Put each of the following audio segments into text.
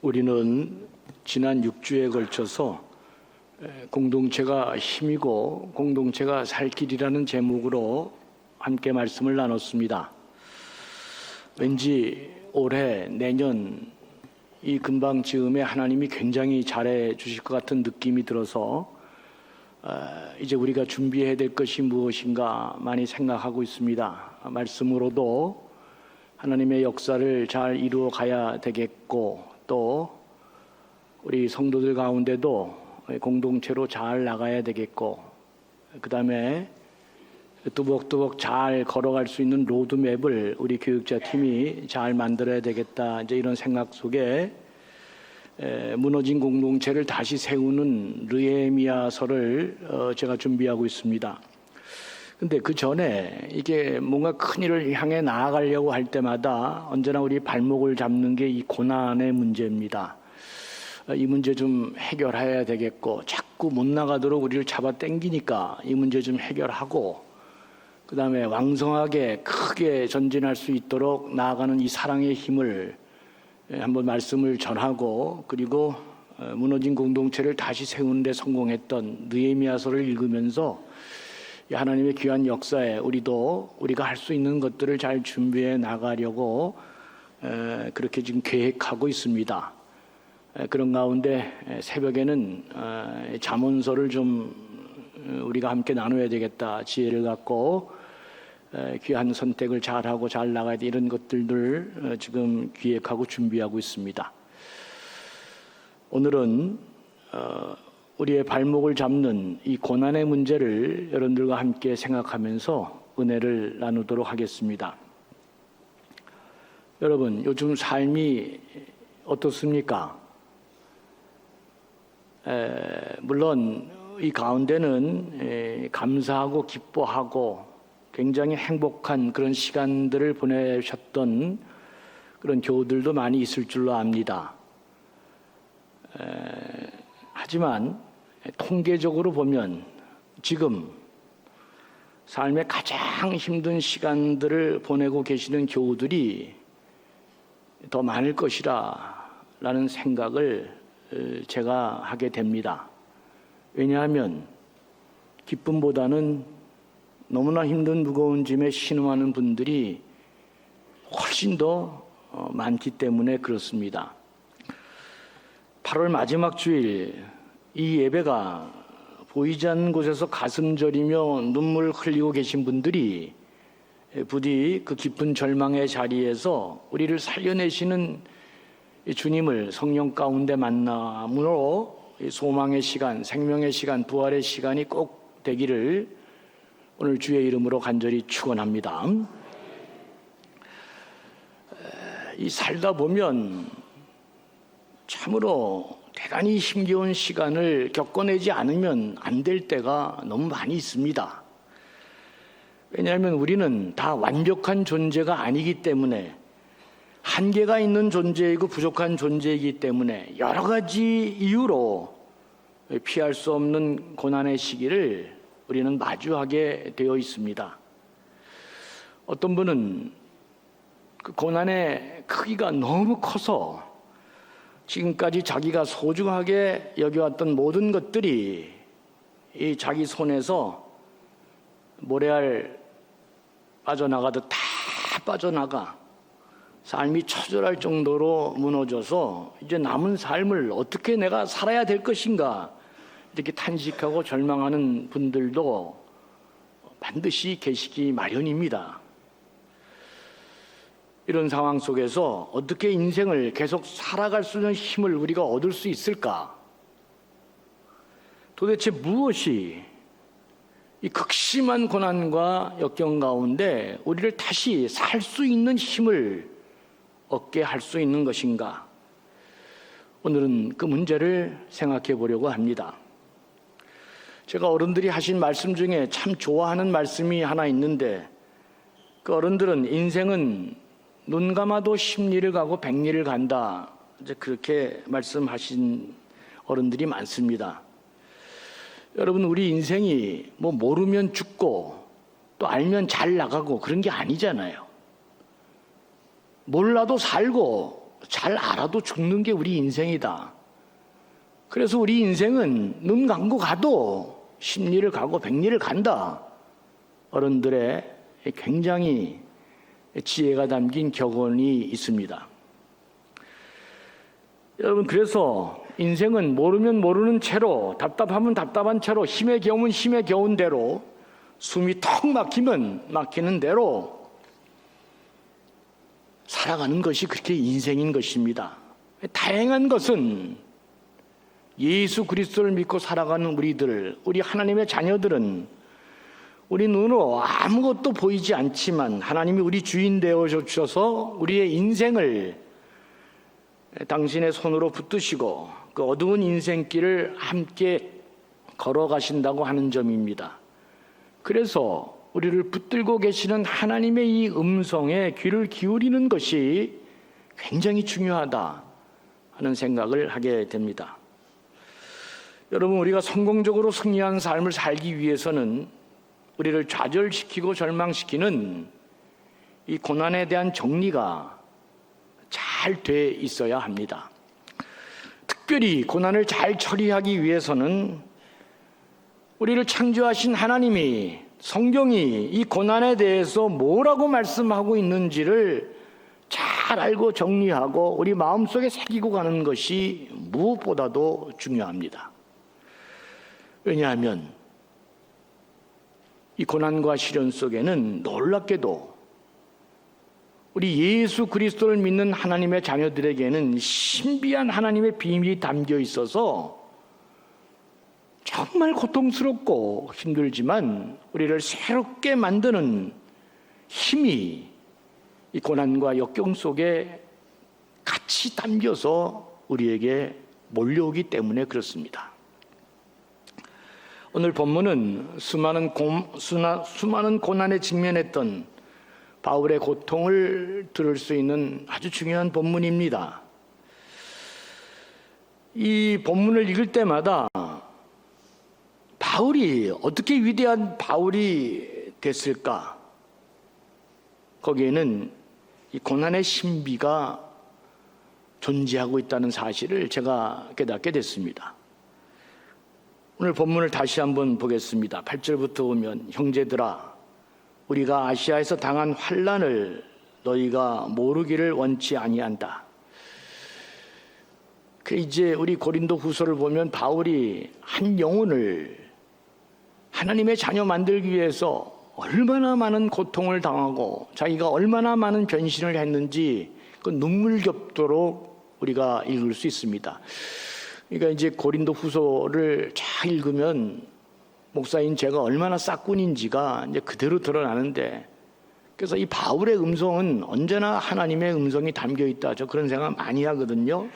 우리는 지난 6주에 걸쳐서 공동체가 힘이고 공동체가 살 길이라는 제목으로 함께 말씀을 나눴습니다. 왠지 올해 내년 이 근방 즈음에 하나님이 굉장히 잘해 주실 것 같은 느낌이 들어서 이제 우리가 준비해야 될 것이 무엇인가 많이 생각하고 있습니다. 말씀으로도 하나님의 역사를 잘 이루어 가야 되겠고, 또 우리 성도들 가운데도 공동체로 잘 나가야 되겠고, 그 다음에 뚜벅뚜벅 잘 걸어갈 수 있는 로드맵을 우리 교육자 팀이 잘 만들어야 되겠다, 이제 이런 생각 속에 무너진 공동체를 다시 세우는 느헤미야서를 제가 준비하고 있습니다. 근데 그 전에 이게 뭔가 큰 일을 향해 나아가려고 할 때마다 언제나 우리 발목을 잡는 게 이 고난의 문제입니다. 이 문제 좀 해결해야 되겠고, 자꾸 못 나가도록 우리를 잡아 당기니까 이 문제 좀 해결하고, 그 다음에 왕성하게 크게 전진할 수 있도록 나아가는 이 사랑의 힘을 한번 말씀을 전하고, 그리고 무너진 공동체를 다시 세우는 데 성공했던 느헤미야서를 읽으면서 하나님의 귀한 역사에 우리가 할 수 있는 것들을 잘 준비해 나가려고 그렇게 지금 계획하고 있습니다. 그런 가운데 새벽에는 잠언서를 좀 우리가 함께 나눠야 되겠다, 지혜를 갖고 귀한 선택을 잘하고 잘 나가야 돼, 이런 것들을 지금 기획하고 준비하고 있습니다. 오늘은 우리의 발목을 잡는 이 고난의 문제를 여러분들과 함께 생각하면서 은혜를 나누도록 하겠습니다. 여러분, 요즘 삶이 어떻습니까? 물론 이 가운데는 감사하고 기뻐하고 굉장히 행복한 그런 시간들을 보내셨던 그런 교우들도 많이 있을 줄로 압니다. 하지만 통계적으로 보면 지금 삶의 가장 힘든 시간들을 보내고 계시는 교우들이 더 많을 것이라 라는 생각을 제가 하게 됩니다. 왜냐하면 기쁨보다는 너무나 힘든 무거운 짐에 신음하는 분들이 훨씬 더 많기 때문에 그렇습니다. 8월 마지막 주일, 이 예배가 보이지 않는 곳에서 가슴 저리며 눈물 흘리고 계신 분들이 부디 그 깊은 절망의 자리에서 우리를 살려내시는 주님을 성령 가운데 만남으로 소망의 시간, 생명의 시간, 부활의 시간이 꼭 되기를 오늘 주의 이름으로 간절히 축원합니다. 이 살다 보면 참으로 대단히 힘겨운 시간을 겪어내지 않으면 안 될 때가 너무 많이 있습니다. 왜냐하면 우리는 다 완벽한 존재가 아니기 때문에, 한계가 있는 존재이고 부족한 존재이기 때문에 여러 가지 이유로 피할 수 없는 고난의 시기를 우리는 마주하게 되어 있습니다. 어떤 분은 그 고난의 크기가 너무 커서 지금까지 자기가 소중하게 여겨왔던 모든 것들이 이 자기 손에서 모래알 빠져나가듯 다 빠져나가 삶이 처절할 정도로 무너져서 이제 남은 삶을 어떻게 내가 살아야 될 것인가, 이렇게 탄식하고 절망하는 분들도 반드시 계시기 마련입니다. 이런 상황 속에서 어떻게 인생을 계속 살아갈 수 있는 힘을 우리가 얻을 수 있을까? 도대체 무엇이 이 극심한 고난과 역경 가운데 우리를 다시 살 수 있는 힘을 얻게 할 수 있는 것인가? 오늘은 그 문제를 생각해 보려고 합니다. 제가 어른들이 하신 말씀 중에 참 좋아하는 말씀이 하나 있는데, 그 어른들은 인생은 눈 감아도 10리를 가고 100리를 간다, 이제 그렇게 말씀하신 어른들이 많습니다. 여러분, 우리 인생이 뭐 모르면 죽고 또 알면 잘 나가고 그런 게 아니잖아요. 몰라도 살고 잘 알아도 죽는 게 우리 인생이다. 그래서 우리 인생은 눈 감고 가도 10리를 가고 100리를 간다. 어른들의 굉장히 지혜가 담긴 격언이 있습니다. 여러분, 그래서 인생은 모르면 모르는 채로, 답답하면 답답한 채로, 힘에 겨우면 힘에 겨운 대로, 숨이 턱 막히면 막히는 대로 살아가는 것이 그렇게 인생인 것입니다. 다행한 것은 예수 그리스도를 믿고 살아가는 우리들, 우리 하나님의 자녀들은 우리 눈으로 아무것도 보이지 않지만 하나님이 우리 주인 되어 주셔서 우리의 인생을 당신의 손으로 붙드시고 그 어두운 인생길을 함께 걸어가신다고 하는 점입니다. 그래서 우리를 붙들고 계시는 하나님의 이 음성에 귀를 기울이는 것이 굉장히 중요하다 하는 생각을 하게 됩니다. 여러분, 우리가 성공적으로 승리한 삶을 살기 위해서는 우리를 좌절시키고 절망시키는 이 고난에 대한 정리가 잘 돼 있어야 합니다. 특별히 고난을 잘 처리하기 위해서는 우리를 창조하신 하나님이, 성경이 이 고난에 대해서 뭐라고 말씀하고 있는지를 잘 알고 정리하고 우리 마음속에 새기고 가는 것이 무엇보다도 중요합니다. 왜냐하면 이 고난과 시련 속에는 놀랍게도 우리 예수 그리스도를 믿는 하나님의 자녀들에게는 신비한 하나님의 비밀이 담겨 있어서 정말 고통스럽고 힘들지만 우리를 새롭게 만드는 힘이 이 고난과 역경 속에 같이 담겨서 우리에게 몰려오기 때문에 그렇습니다. 오늘 본문은 수많은 고난에 직면했던 바울의 고통을 들을 수 있는 아주 중요한 본문입니다. 이 본문을 읽을 때마다 바울이 어떻게 위대한 바울이 됐을까? 거기에는 이 고난의 신비가 존재하고 있다는 사실을 제가 깨닫게 됐습니다. 오늘 본문을 다시 한번 보겠습니다. 8절부터 보면, 형제들아, 우리가 아시아에서 당한 환난을 너희가 모르기를 원치 아니한다. 이제 우리 고린도 후서를 보면 바울이 한 영혼을 하나님의 자녀 만들기 위해서 얼마나 많은 고통을 당하고 자기가 얼마나 많은 변신을 했는지 그 눈물겹도록 우리가 읽을 수 있습니다. 그러니까 이제 고린도 후서를 잘 읽으면 목사인 제가 얼마나 싹군인지가 이제 그대로 드러나는데, 그래서 이 바울의 음성은 언제나 하나님의 음성이 담겨 있다, 저 그런 생각 많이 하거든요.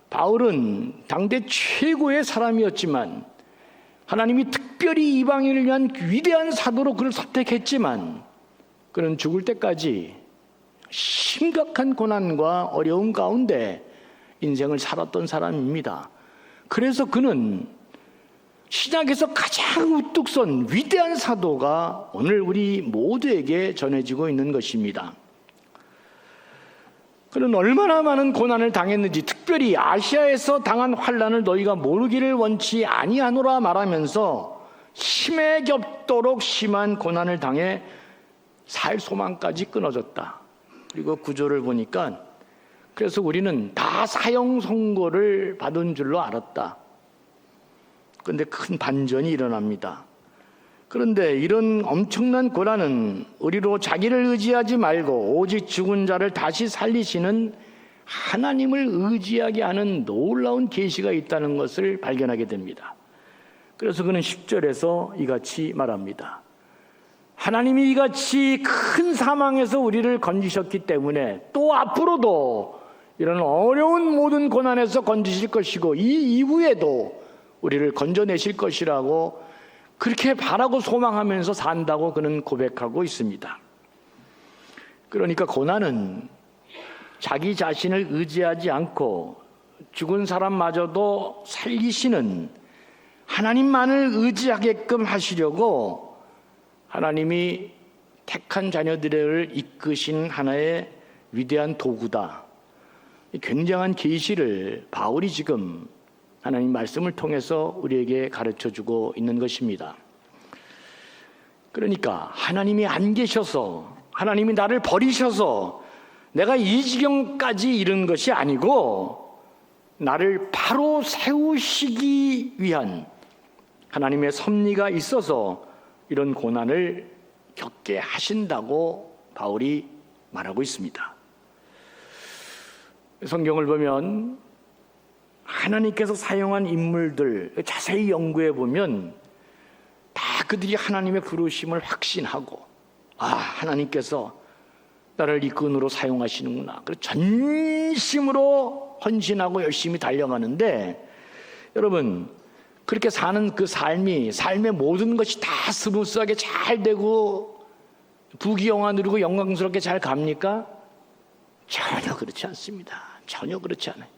바울은 당대 최고의 사람이었지만 하나님이 특별히 이방인을 위한 위대한 사도로 그를 선택했지만 그는 죽을 때까지 심각한 고난과 어려움 가운데 인생을 살았던 사람입니다. 그래서 그는 신약에서 가장 우뚝 선 위대한 사도가 오늘 우리 모두에게 전해지고 있는 것입니다. 그는 얼마나 많은 고난을 당했는지, 특별히 아시아에서 당한 환난을 너희가 모르기를 원치 아니하노라 말하면서 힘에 겹도록 심한 고난을 당해 살 소망까지 끊어졌다. 그리고 구절을 보니까, 그래서 우리는 다 사형 선고를 받은 줄로 알았다. 그런데 큰 반전이 일어납니다. 그런데 이런 엄청난 고난은 우리로 자기를 의지하지 말고 오직 죽은 자를 다시 살리시는 하나님을 의지하게 하는 놀라운 계시가 있다는 것을 발견하게 됩니다. 그래서 그는 10절에서 이같이 말합니다. 하나님이 이같이 큰 사망에서 우리를 건지셨기 때문에 또 앞으로도 이런 어려운 모든 고난에서 건지실 것이고 이 이후에도 우리를 건져내실 것이라고 그렇게 바라고 소망하면서 산다고 그는 고백하고 있습니다. 그러니까 고난은 자기 자신을 의지하지 않고 죽은 사람마저도 살리시는 하나님만을 의지하게끔 하시려고 하나님이 택한 자녀들을 이끄신 하나의 위대한 도구다. 이 굉장한 계시를 바울이 지금 하나님 말씀을 통해서 우리에게 가르쳐주고 있는 것입니다. 그러니까 하나님이 안 계셔서, 하나님이 나를 버리셔서 내가 이 지경까지 이른 것이 아니고 나를 바로 세우시기 위한 하나님의 섭리가 있어서 이런 고난을 겪게 하신다고 바울이 말하고 있습니다. 성경을 보면 하나님께서 사용한 인물들 자세히 연구해 보면 다 그들이 하나님의 부르심을 확신하고, 하나님께서 나를 이 끈으로 사용하시는구나, 그래서 전심으로 헌신하고 열심히 달려가는데, 여러분 그렇게 사는 그 삶의 모든 것이 다 스무스하게 잘 되고 부귀영화 누리고 영광스럽게 잘 갑니까? 전혀 그렇지 않습니다. 전혀 그렇지 않아요.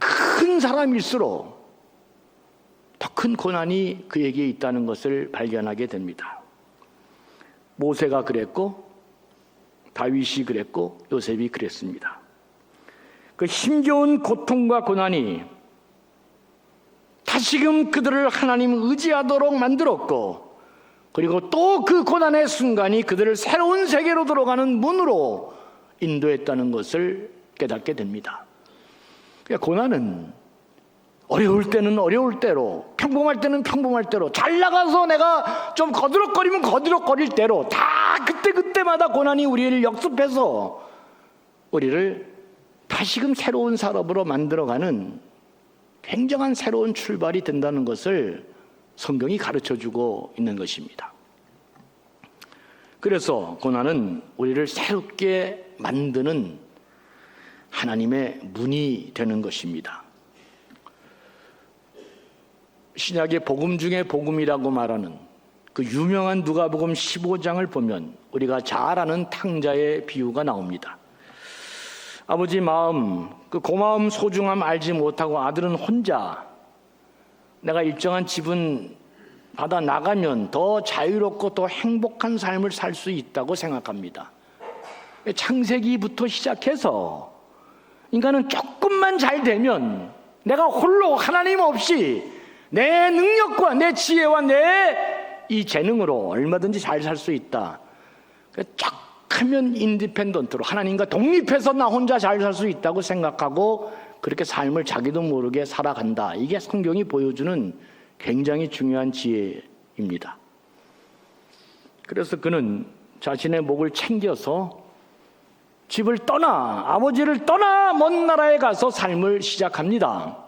큰 사람일수록 더 큰 고난이 그에게 있다는 것을 발견하게 됩니다. 모세가 그랬고 다윗이 그랬고 요셉이 그랬습니다. 그 힘겨운 고통과 고난이 다시금 그들을 하나님 의지하도록 만들었고, 그리고 또 그 고난의 순간이 그들을 새로운 세계로 들어가는 문으로 인도했다는 것을 깨닫게 됩니다. 그러니까 고난은 어려울 때는 어려울 대로, 평범할 때는 평범할 대로, 잘 나가서 내가 좀 거드럭거리면 거드럭거릴 대로 다 그때그때마다 고난이 우리를 역습해서 우리를 다시금 새로운 사람으로 만들어가는 굉장한 새로운 출발이 된다는 것을 성경이 가르쳐주고 있는 것입니다. 그래서 고난은 우리를 새롭게 만드는 하나님의 문이 되는 것입니다. 신약의 복음 중에 복음이라고 말하는 그 유명한 누가복음 15장을 보면 우리가 잘 아는 탕자의 비유가 나옵니다. 아버지 마음, 그 고마움 소중함 알지 못하고 아들은 혼자 내가 일정한 지분 받아 나가면 더 자유롭고 더 행복한 삶을 살 수 있다고 생각합니다. 창세기부터 시작해서 인간은 조금만 잘 되면 내가 홀로 하나님 없이 내 능력과 내 지혜와 내 이 재능으로 얼마든지 잘 살 수 있다. 쫙 하면 인디펜던트로 하나님과 독립해서 나 혼자 잘 살 수 있다고 생각하고 그렇게 삶을 자기도 모르게 살아간다. 이게 성경이 보여주는 굉장히 중요한 지혜입니다. 그래서 그는 자신의 목을 챙겨서 집을 떠나, 아버지를 떠나 먼 나라에 가서 삶을 시작합니다.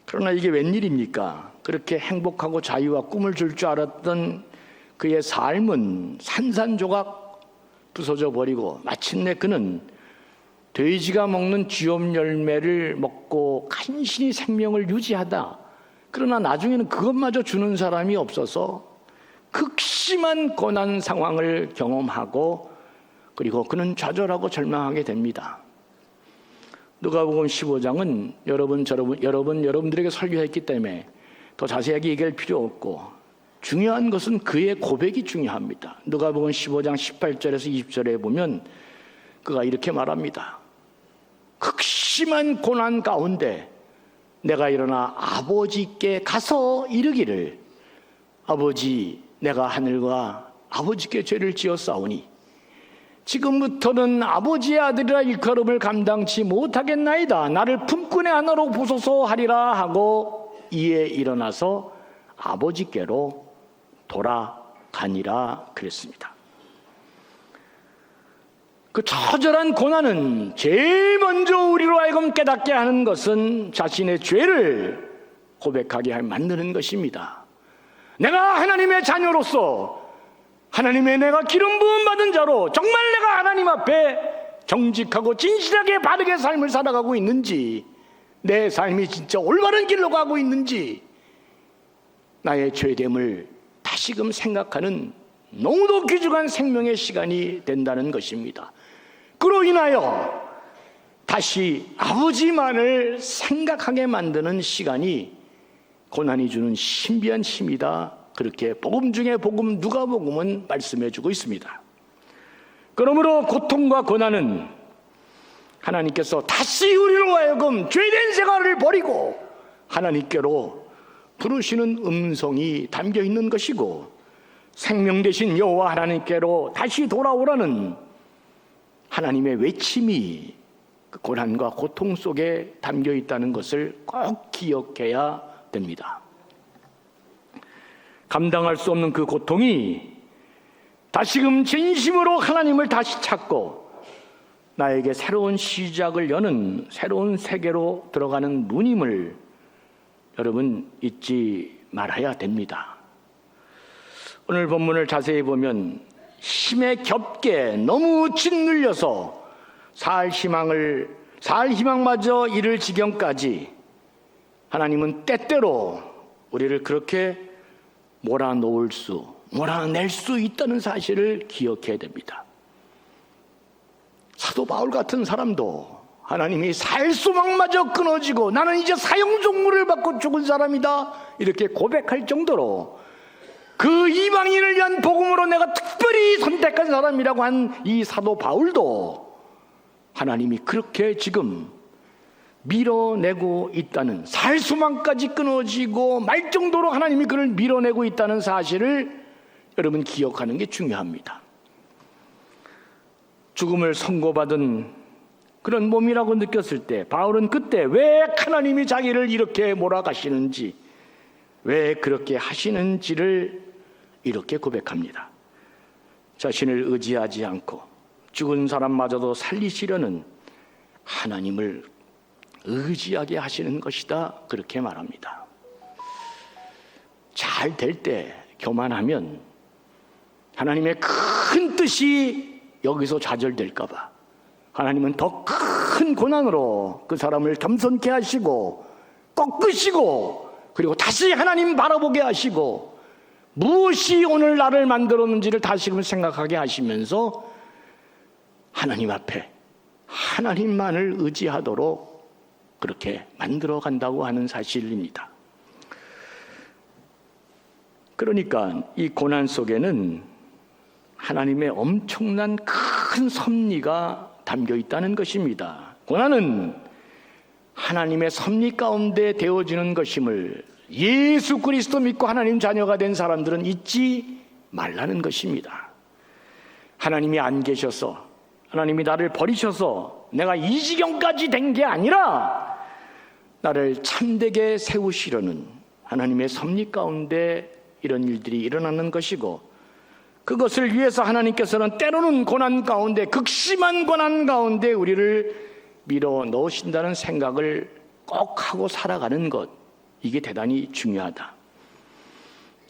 그러나 이게 웬일입니까? 그렇게 행복하고 자유와 꿈을 줄 줄 알았던 그의 삶은 산산조각 부서져 버리고 마침내 그는 돼지가 먹는 쥐엄 열매를 먹고 간신히 생명을 유지하다. 그러나 나중에는 그것마저 주는 사람이 없어서 극심한 고난 상황을 경험하고, 그리고 그는 좌절하고 절망하게 됩니다. 누가복음 15장은 여러분들에게 설교했기 때문에 더 자세하게 얘기할 필요 없고, 중요한 것은 그의 고백이 중요합니다. 누가복음 15장 18절에서 20절에 보면 그가 이렇게 말합니다. 극심한 고난 가운데 내가 일어나 아버지께 가서 이르기를, 아버지, 내가 하늘과 아버지께 죄를 지었사오니 지금부터는 아버지의 아들이라 일컬음을 감당치 못하겠나이다. 나를 품꾼의 하나로 보소서 하리라 하고 이에 일어나서 아버지께로 돌아가니라 그랬습니다. 그 처절한 고난은 제일 먼저 우리로 하여금 깨닫게 하는 것은 자신의 죄를 고백하게 만드는 것입니다. 내가 하나님의 자녀로서, 하나님의 내가 기름 부음 받은 자로 정말 내가 하나님 앞에 정직하고 진실하게 바르게 삶을 살아가고 있는지, 내 삶이 진짜 올바른 길로 가고 있는지, 나의 죄됨을 다시금 생각하는 너무도 귀중한 생명의 시간이 된다는 것입니다. 그로 인하여 다시 아버지만을 생각하게 만드는 시간이 고난이 주는 신비한 힘이다. 그렇게 복음 중에 복음 누가복음은 말씀해 주고 있습니다. 그러므로 고통과 고난은 하나님께서 다시 우리로 하여금 죄된 생활을 버리고 하나님께로 부르시는 음성이 담겨 있는 것이고, 생명 되신 여호와 하나님께로 다시 돌아오라는 하나님의 외침이 그 고난과 고통 속에 담겨 있다는 것을 꼭 기억해야 됩니다. 감당할 수 없는 그 고통이 다시금 진심으로 하나님을 다시 찾고 나에게 새로운 시작을 여는 새로운 세계로 들어가는 문임을 여러분 잊지 말아야 됩니다. 오늘 본문을 자세히 보면 힘에 겹게 너무 짓눌려서 살 희망마저 잃을 지경까지 하나님은 때때로 우리를 그렇게 몰아낼 수 있다는 사실을 기억해야 됩니다. 사도 바울 같은 사람도 하나님이 살 소망마저 끊어지고 나는 이제 사형 종물을 받고 죽은 사람이다 이렇게 고백할 정도로 그 이방인을 위한 복음으로 내가 특별히 선택한 사람이라고 한 이 사도 바울도 하나님이 그렇게 지금 밀어내고 있다는, 살 소망까지 끊어지고 말 정도로 하나님이 그를 밀어내고 있다는 사실을 여러분 기억하는 게 중요합니다. 죽음을 선고받은 그런 몸이라고 느꼈을 때 바울은 그때 왜 하나님이 자기를 이렇게 몰아가시는지, 왜 그렇게 하시는지를 이렇게 고백합니다. 자신을 의지하지 않고 죽은 사람마저도 살리시려는 하나님을 의지하게 하시는 것이다, 그렇게 말합니다. 잘 될 때 교만하면 하나님의 큰 뜻이 여기서 좌절될까 봐 하나님은 더 큰 고난으로 그 사람을 겸손케 하시고 꺾으시고 그리고 다시 하나님 바라보게 하시고 무엇이 오늘 나를 만들었는지를 다시금 생각하게 하시면서 하나님 앞에 하나님만을 의지하도록 그렇게 만들어 간다고 하는 사실입니다. 그러니까 이 고난 속에는 하나님의 엄청난 큰 섭리가 담겨 있다는 것입니다. 고난은 하나님의 섭리 가운데 되어지는 것임을 예수 그리스도 믿고 하나님 자녀가 된 사람들은 잊지 말라는 것입니다. 하나님이 안 계셔서, 하나님이 나를 버리셔서 내가 이 지경까지 된 게 아니라 나를 참되게 세우시려는 하나님의 섭리 가운데 이런 일들이 일어나는 것이고, 그것을 위해서 하나님께서는 때로는 고난 가운데, 극심한 고난 가운데 우리를 밀어 넣으신다는 생각을 꼭 하고 살아가는 것, 이게 대단히 중요하다.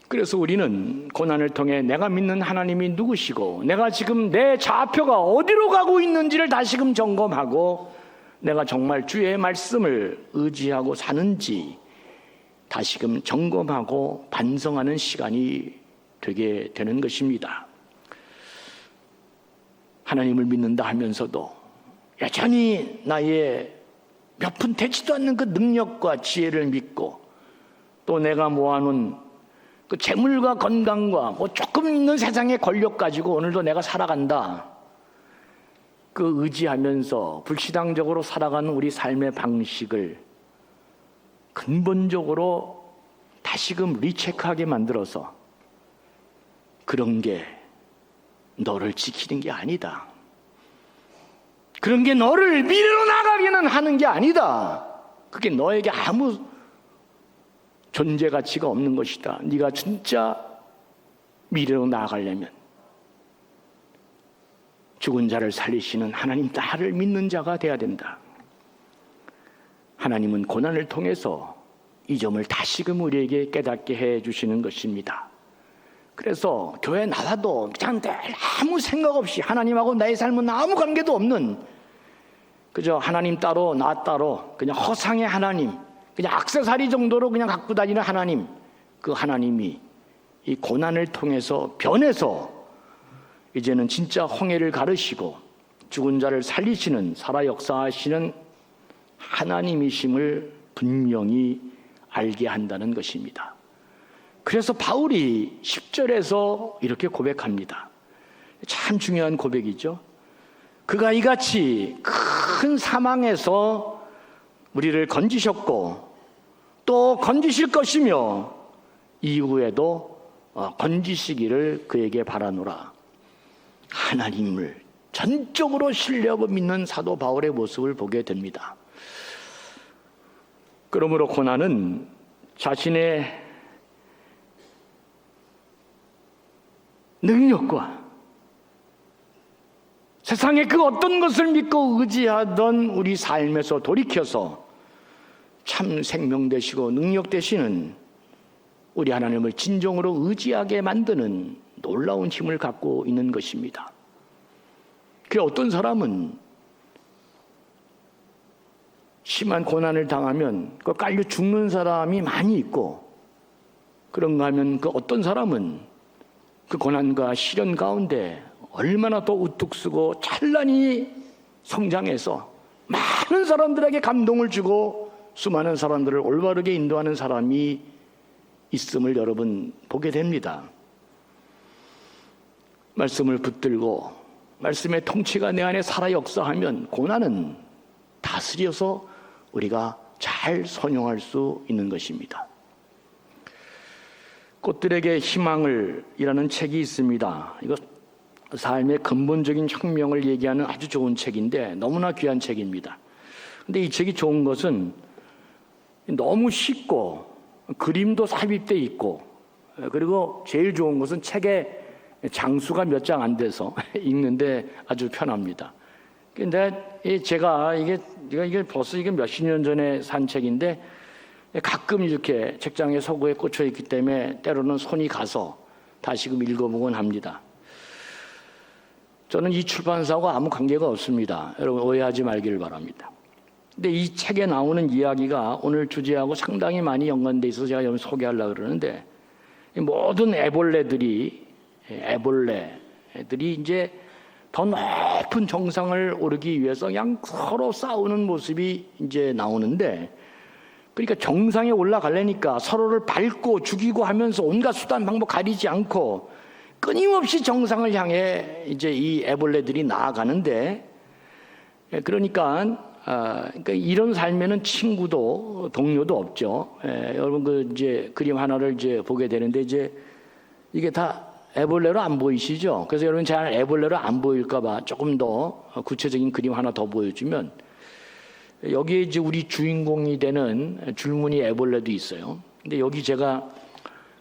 그래서 우리는 고난을 통해 내가 믿는 하나님이 누구시고 내가 지금 내 좌표가 어디로 가고 있는지를 다시금 점검하고 내가 정말 주의 말씀을 의지하고 사는지 다시금 점검하고 반성하는 시간이 되게 되는 것입니다. 하나님을 믿는다 하면서도 여전히 나의 몇 푼 되지도 않는 그 능력과 지혜를 믿고 또 내가 모아놓은 그 재물과 건강과 뭐 조금 있는 세상의 권력 가지고 오늘도 내가 살아간다, 그 의지하면서 불신앙적으로 살아가는 우리 삶의 방식을 근본적으로 다시금 리체크하게 만들어서 그런 게 너를 지키는 게 아니다, 그런 게 너를 밀어나가기는 하는 게 아니다, 그게 너에게 아무 존재 가치가 없는 것이다. 네가 진짜 미래로 나아가려면 죽은 자를 살리시는 하나님 나를 믿는 자가 돼야 된다. 하나님은 고난을 통해서 이 점을 다시금 우리에게 깨닫게 해주시는 것입니다. 그래서 교회 나와도 그냥 아무 생각 없이 하나님하고 나의 삶은 아무 관계도 없는, 그저 하나님 따로 나 따로 그냥 허상의 하나님, 그냥 액세서리 정도로 그냥 갖고 다니는 하나님, 그 하나님이 이 고난을 통해서 변해서 이제는 진짜 홍해를 가르시고 죽은 자를 살리시는, 살아 역사하시는 하나님이심을 분명히 알게 한다는 것입니다. 그래서 바울이 10절에서 이렇게 고백합니다. 참 중요한 고백이죠. 그가 이같이 큰 사망에서 우리를 건지셨고 또 건지실 것이며 이후에도 건지시기를 그에게 바라노라. 하나님을 전적으로 신뢰하고 믿는 사도 바울의 모습을 보게 됩니다. 그러므로 고난은 자신의 능력과 세상의 그 어떤 것을 믿고 의지하던 우리 삶에서 돌이켜서 참 생명 되시고 능력 되시는 우리 하나님을 진정으로 의지하게 만드는 놀라운 힘을 갖고 있는 것입니다. 그 어떤 사람은 심한 고난을 당하면 그 깔려 죽는 사람이 많이 있고, 그런가 하면 그 어떤 사람은 그 고난과 시련 가운데 얼마나 더 우뚝 서고 찬란히 성장해서 많은 사람들에게 감동을 주고 수많은 사람들을 올바르게 인도하는 사람이 있음을 여러분 보게 됩니다. 말씀을 붙들고 말씀의 통치가 내 안에 살아 역사하면 고난은 다스려서 우리가 잘 선용할 수 있는 것입니다. 꽃들에게 희망을 이라는 책이 있습니다. 이거 삶의 근본적인 혁명을 얘기하는 아주 좋은 책인데 너무나 귀한 책입니다. 근데 이 책이 좋은 것은 너무 쉽고 그림도 삽입되어 있고, 그리고 제일 좋은 것은 책의 장수가 몇 장 안 돼서 읽는데 아주 편합니다. 근데 제가 이게 벌써 몇십 년 전에 산 책인데 가끔 이렇게 책장의 서구에 꽂혀 있기 때문에 때로는 손이 가서 다시금 읽어보곤 합니다. 저는 이 출판사하고 아무 관계가 없습니다. 여러분 오해하지 말기를 바랍니다. 근데 이 책에 나오는 이야기가 오늘 주제하고 상당히 많이 연관돼 있어서 제가 여러분 소개하려고 그러는데, 모든 애벌레들이 이제 더 높은 정상을 오르기 위해서 그냥 서로 싸우는 모습이 이제 나오는데, 그러니까 정상에 올라가려니까 서로를 밟고 죽이고 하면서 온갖 수단 방법 가리지 않고 끊임없이 정상을 향해 이제 이 애벌레들이 나아가는데, 그러니까 이런 삶에는 친구도 동료도 없죠. 여러분 이제 그림 하나를 이제 보게 되는데, 이제 이게 다 애벌레로 안 보이시죠? 그래서 여러분 잘 애벌레로 안 보일까봐 조금 더 구체적인 그림 하나 더 보여주면, 여기에 이제 우리 주인공이 되는 줄무늬 애벌레도 있어요. 근데 여기 제가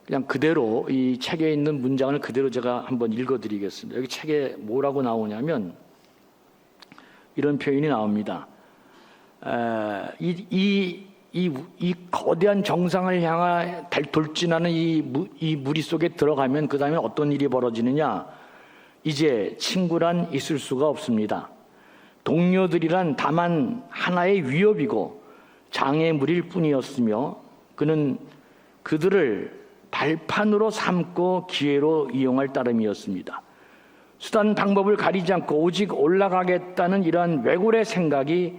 그냥 그대로 이 책에 있는 문장을 그대로 제가 한번 읽어드리겠습니다. 여기 책에 뭐라고 나오냐면 이런 표현이 나옵니다. 이 거대한 정상을 향해 돌진하는 이 무리 속에 들어가면 그 다음에 어떤 일이 벌어지느냐? 이제 친구란 있을 수가 없습니다. 동료들이란 다만 하나의 위협이고 장애물일 뿐이었으며, 그는 그들을 발판으로 삼고 기회로 이용할 따름이었습니다. 수단 방법을 가리지 않고 오직 올라가겠다는 이러한 외골의 생각이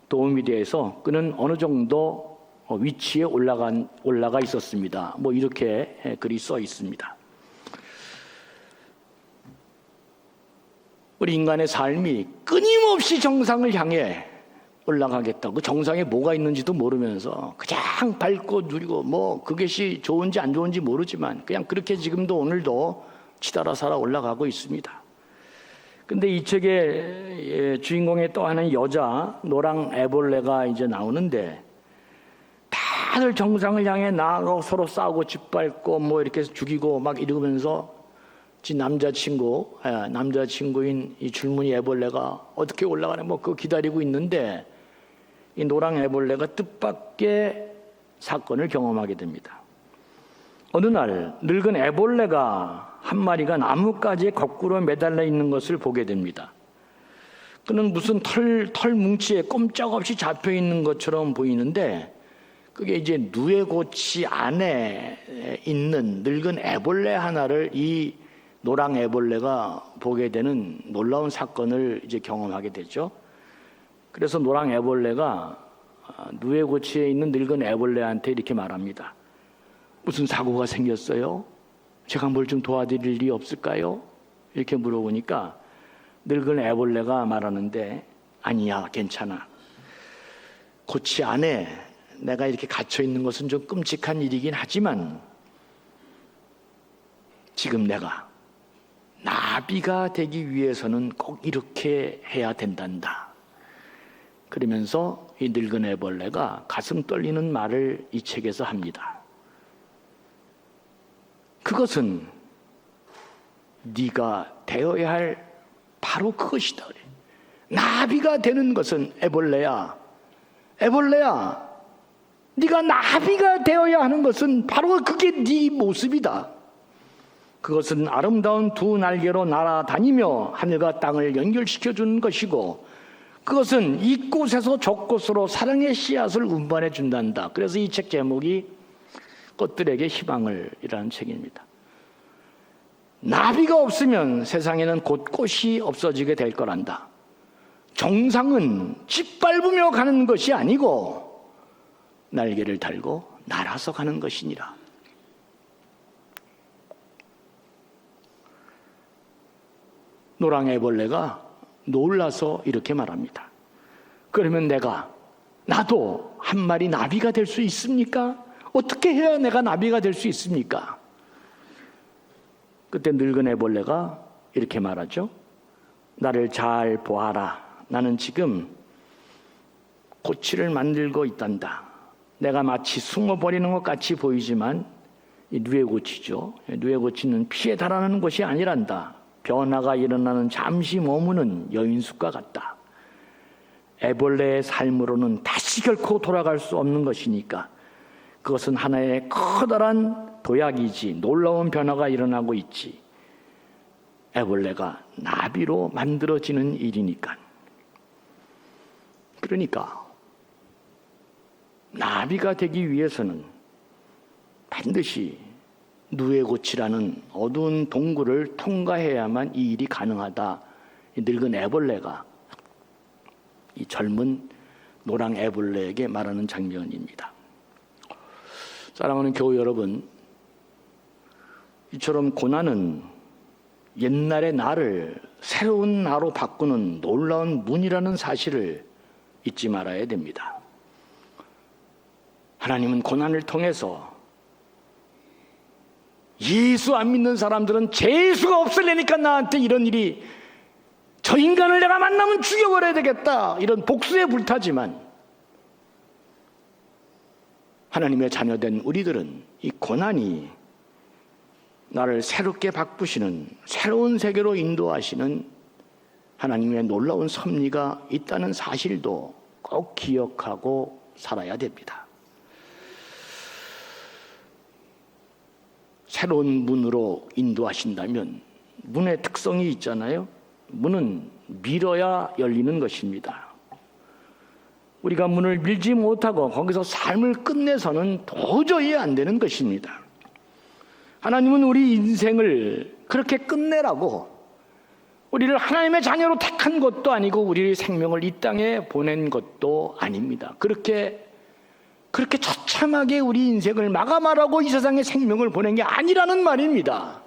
도움이 돼서 그는 어느 정도 위치에 올라가 있었습니다. 뭐 이렇게 글이 써 있습니다. 우리 인간의 삶이 끊임없이 정상을 향해 올라가겠다고, 그 정상에 뭐가 있는지도 모르면서 그냥 밟고 누리고, 뭐 그것이 좋은지 안 좋은지 모르지만 그냥 그렇게 지금도 오늘도 치달아 살아 올라가고 있습니다. 근데 이 책의 주인공의 또 하나는 여자 노랑 애벌레가 이제 나오는데, 다들 정상을 향해 나아가고 서로 싸우고 짓밟고 뭐 이렇게 죽이고 막 이러면서 지 남자친구인 이 줄무늬 애벌레가 어떻게 올라가냐 뭐 그거 기다리고 있는데, 이 노랑 애벌레가 뜻밖의 사건을 경험하게 됩니다. 어느 날 늙은 애벌레가 한 마리가 나뭇가지에 거꾸로 매달려 있는 것을 보게 됩니다. 그는 무슨 털 뭉치에 꼼짝없이 잡혀 있는 것처럼 보이는데, 그게 이제 누에고치 안에 있는 늙은 애벌레 하나를 이 노랑 애벌레가 보게 되는 놀라운 사건을 이제 경험하게 되죠. 그래서 노랑 애벌레가 누에고치에 있는 늙은 애벌레한테 이렇게 말합니다. 무슨 사고가 생겼어요? 제가 뭘 좀 도와드릴 일이 없을까요? 이렇게 물어보니까 늙은 애벌레가 말하는데, 아니야, 괜찮아. 고치 안에 내가 이렇게 갇혀 있는 것은 좀 끔찍한 일이긴 하지만 지금 내가 나비가 되기 위해서는 꼭 이렇게 해야 된단다. 그러면서 이 늙은 애벌레가 가슴 떨리는 말을 이 책에서 합니다. 그것은 네가 되어야 할 바로 그것이다. 그래. 나비가 되는 것은 애벌레야. 애벌레야. 네가 나비가 되어야 하는 것은 바로 그게 네 모습이다. 그것은 아름다운 두 날개로 날아다니며 하늘과 땅을 연결시켜주는 것이고 그것은 이곳에서 저곳으로 사랑의 씨앗을 운반해 준단다. 그래서 이 책 제목이 꽃들에게 희망을 이라는 책입니다. 나비가 없으면 세상에는 곧 꽃이 없어지게 될 거란다. 정상은 짓밟으며 가는 것이 아니고 날개를 달고 날아서 가는 것이니라. 노랑애벌레가 놀라서 이렇게 말합니다. 그러면 나도 한 마리 나비가 될 수 있습니까? 어떻게 해야 내가 나비가 될 수 있습니까? 그때 늙은 애벌레가 이렇게 말하죠. 나를 잘 보아라. 나는 지금 고치를 만들고 있단다. 내가 마치 숨어버리는 것 같이 보이지만 이 누에고치죠. 누에고치는 피에 달하는 것이 아니란다. 변화가 일어나는 잠시 머무는 여인숙과 같다. 애벌레의 삶으로는 다시 결코 돌아갈 수 없는 것이니까 그것은 하나의 커다란 도약이지 놀라운 변화가 일어나고 있지. 애벌레가 나비로 만들어지는 일이니까. 그러니까 나비가 되기 위해서는 반드시 누에고치라는 어두운 동굴을 통과해야만 이 일이 가능하다. 이 늙은 애벌레가 이 젊은 노랑 애벌레에게 말하는 장면입니다. 사랑하는 교우 여러분, 이처럼 고난은 옛날의 나를 새로운 나로 바꾸는 놀라운 문이라는 사실을 잊지 말아야 됩니다. 하나님은 고난을 통해서 예수 안 믿는 사람들은 재수가 없으려니까 나한테 이런 일이, 저 인간을 내가 만나면 죽여버려야 되겠다, 이런 복수에 불타지만 하나님의 자녀된 우리들은 이 고난이 나를 새롭게 바꾸시는, 새로운 세계로 인도하시는 하나님의 놀라운 섭리가 있다는 사실도 꼭 기억하고 살아야 됩니다. 새로운 문으로 인도하신다면 문의 특성이 있잖아요. 문은 밀어야 열리는 것입니다. 우리가 문을 밀지 못하고 거기서 삶을 끝내서는 도저히 안 되는 것입니다. 하나님은 우리 인생을 그렇게 끝내라고, 우리를 하나님의 자녀로 택한 것도 아니고 우리의 생명을 이 땅에 보낸 것도 아닙니다. 그렇게 처참하게 우리 인생을 마감하라고 이 세상에 생명을 보낸 게 아니라는 말입니다.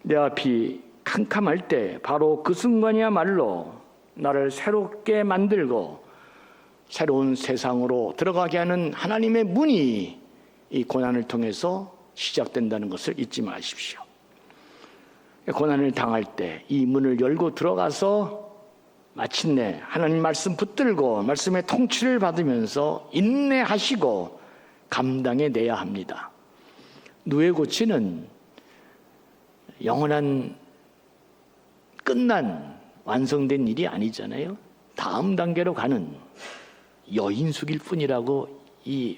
내 앞이 캄캄할 때 바로 그 순간이야말로 나를 새롭게 만들고 새로운 세상으로 들어가게 하는 하나님의 문이 이 고난을 통해서 시작된다는 것을 잊지 마십시오. 고난을 당할 때 이 문을 열고 들어가서 마침내 하나님 말씀 붙들고 말씀의 통치를 받으면서 인내하시고 감당해내야 합니다. 누에고치는 영원한 끝난 완성된 일이 아니잖아요. 다음 단계로 가는 여인숙일 뿐이라고 이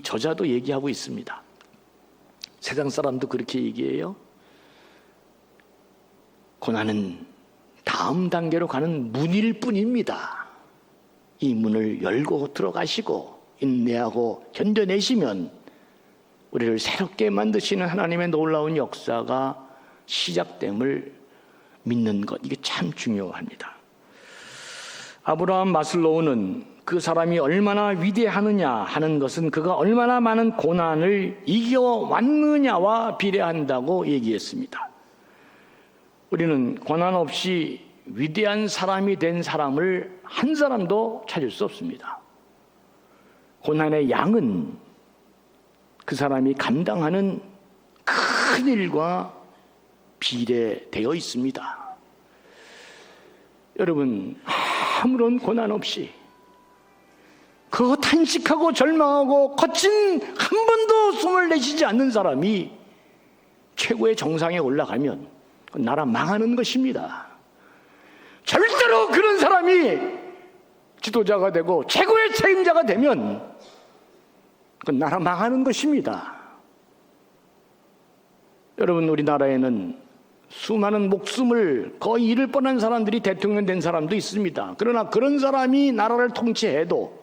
저자도 얘기하고 있습니다. 세상 사람도 그렇게 얘기해요. 고난은 다음 단계로 가는 문일 뿐입니다. 이 문을 열고 들어가시고 인내하고 견뎌내시면 우리를 새롭게 만드시는 하나님의 놀라운 역사가 시작됨을 믿는 것, 이게 참 중요합니다. 아브라함 마슬로우는 그 사람이 얼마나 위대하느냐 하는 것은 그가 얼마나 많은 고난을 이겨왔느냐와 비례한다고 얘기했습니다. 우리는 고난 없이 위대한 사람이 된 사람을 한 사람도 찾을 수 없습니다. 고난의 양은 그 사람이 감당하는 큰 일과 비례되어 있습니다. 여러분, 아무런 고난 없이 그거 탄식하고 절망하고 거친 한 번도 숨을 내쉬지 않는 사람이 최고의 정상에 올라가면 나라 망하는 것입니다. 절대로 그런 사람이 지도자가 되고 최고의 책임자가 되면 그 나라 망하는 것입니다. 여러분, 우리나라에는 수많은 목숨을 거의 잃을 뻔한 사람들이 대통령 된 사람도 있습니다. 그러나 그런 사람이 나라를 통치해도,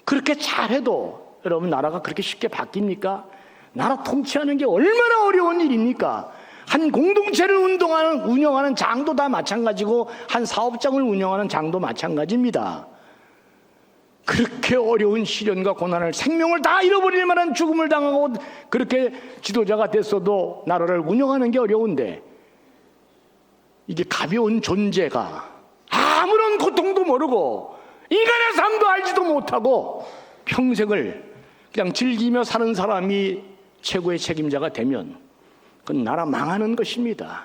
그렇게 잘해도 여러분, 나라가 그렇게 쉽게 바뀝니까? 나라 통치하는 게 얼마나 어려운 일입니까? 한 공동체를 운영하는 장도 다 마찬가지고 한 사업장을 운영하는 장도 마찬가지입니다. 그렇게 어려운 시련과 고난을, 생명을 다 잃어버릴 만한 죽음을 당하고 그렇게 지도자가 됐어도 나라를 운영하는 게 어려운데, 이게 가벼운 존재가 아무런 고통도 모르고 인간의 삶도 알지도 못하고 평생을 그냥 즐기며 사는 사람이 최고의 책임자가 되면 그건 나라 망하는 것입니다.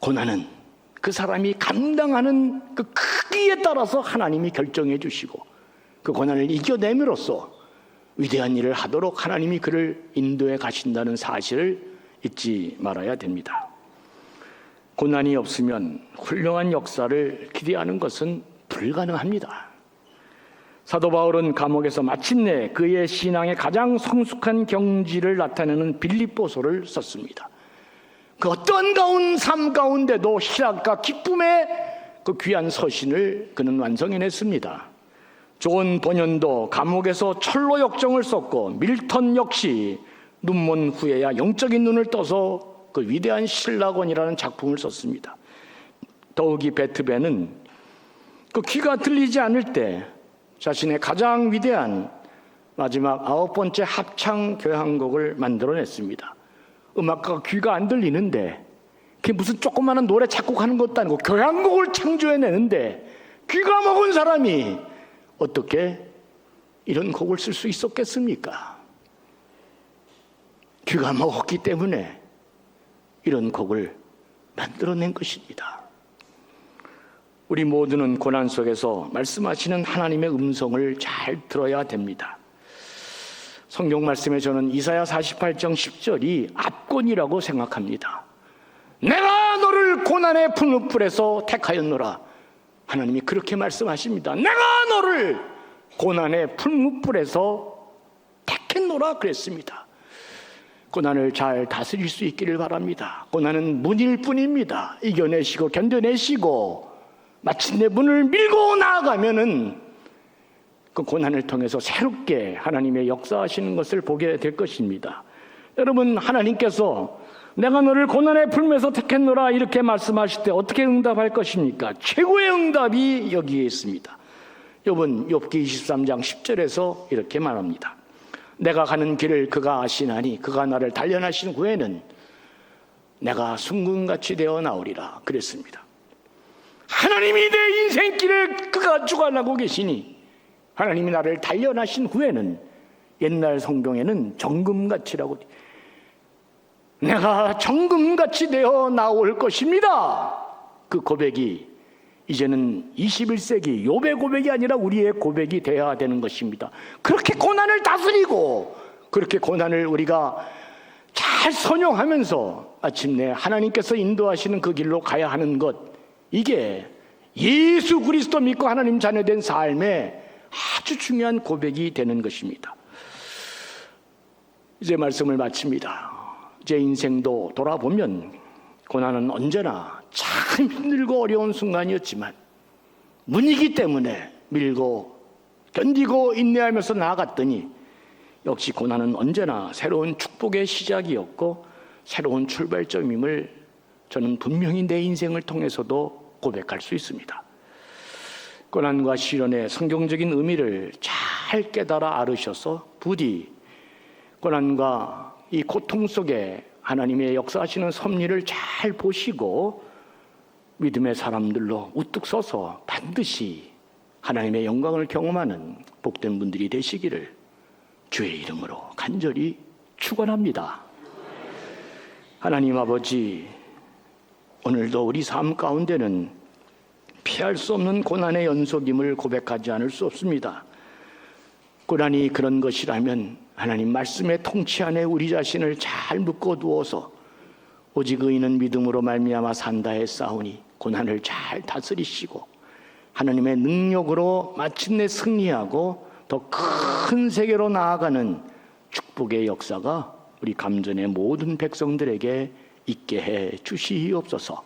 고난은 그 사람이 감당하는 그 크기에 따라서 하나님이 결정해 주시고, 그 고난을 이겨냄으로써 위대한 일을 하도록 하나님이 그를 인도해 가신다는 사실을 잊지 말아야 됩니다. 고난이 없으면 훌륭한 역사를 기대하는 것은 불가능합니다. 사도 바울은 감옥에서 마침내 그의 신앙의 가장 성숙한 경지를 나타내는 빌립보서를 썼습니다. 그 어떤 삶 가운데도 희락과 기쁨의 그 귀한 서신을 그는 완성해냈습니다. 존 번연도 감옥에서 철로 역정을 썼고, 밀턴 역시 눈먼 후에야 영적인 눈을 떠서 그 위대한 신라곤이라는 작품을 썼습니다. 더욱이 베트벤은 그 귀가 들리지 않을 때 자신의 가장 위대한 마지막 9번째 합창 교향곡을 만들어냈습니다. 음악가가 귀가 안 들리는데, 그게 무슨 조그마한 노래 작곡하는 것도 아니고 교향곡을 창조해내는데, 귀가 먹은 사람이 어떻게 이런 곡을 쓸 수 있었겠습니까? 귀가 먹었기 때문에 이런 곡을 만들어낸 것입니다. 우리 모두는 고난 속에서 말씀하시는 하나님의 음성을 잘 들어야 됩니다. 성경 말씀에 저는 이사야 48장 10절이 압권이라고 생각합니다. 내가 너를 고난의 풀무불에서 택하였노라. 하나님이 그렇게 말씀하십니다. 내가 너를 고난의 풀무불에서 택했노라 그랬습니다. 고난을 잘 다스릴 수 있기를 바랍니다. 고난은 문일 뿐입니다. 이겨내시고 견뎌내시고 마침내 문을 밀고 나아가면은 그 고난을 통해서 새롭게 하나님의 역사하시는 것을 보게 될 것입니다. 여러분, 하나님께서 내가 너를 고난의 풀무에서 택했노라 이렇게 말씀하실 때 어떻게 응답할 것입니까? 최고의 응답이 여기에 있습니다. 욥은 욥기 23장 10절에서 이렇게 말합니다. 내가 가는 길을 그가 아시나니 그가 나를 단련하신 후에는 내가 순금같이 되어 나오리라 그랬습니다. 하나님이 내 인생길을 그가 주관하고 계시니 하나님이 나를 단련하신 후에는, 옛날 성경에는 정금같이라고, 내가 정금같이 되어 나올 것입니다. 그 고백이 이제는 21세기 욥의 고백이 아니라 우리의 고백이 되어야 되는 것입니다. 그렇게 고난을 다스리고 그렇게 고난을 우리가 잘 선용하면서 마침내 하나님께서 인도하시는 그 길로 가야 하는 것, 이게 예수 그리스도 믿고 하나님 자녀된 삶의 아주 중요한 고백이 되는 것입니다. 이제 말씀을 마칩니다. 제 인생도 돌아보면 고난은 언제나 참 힘들고 어려운 순간이었지만 문이기 때문에 밀고 견디고 인내하면서 나아갔더니 역시 고난은 언제나 새로운 축복의 시작이었고 새로운 출발점임을 저는 분명히 내 인생을 통해서도 고백할 수 있습니다. 고난과 시련의 성경적인 의미를 잘 깨달아 알으셔서 부디 고난과 이 고통 속에 하나님의 역사하시는 섭리를 잘 보시고 믿음의 사람들로 우뚝 서서 반드시 하나님의 영광을 경험하는 복된 분들이 되시기를 주의 이름으로 간절히 축원합니다. 하나님 아버지, 오늘도 우리 삶 가운데는 피할 수 없는 고난의 연속임을 고백하지 않을 수 없습니다. 고난이 그런 것이라면 하나님 말씀의 통치 안에 우리 자신을 잘 묶어두어서 오직 의인은 믿음으로 말미암아 산다 했사오니 고난을 잘 다스리시고 하나님의 능력으로 마침내 승리하고 더 큰 세계로 나아가는 축복의 역사가 우리 감전의 모든 백성들에게 있게 해 주시옵소서.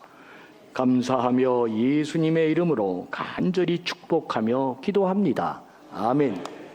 감사하며 예수님의 이름으로 간절히 축복하며 기도합니다. 아멘.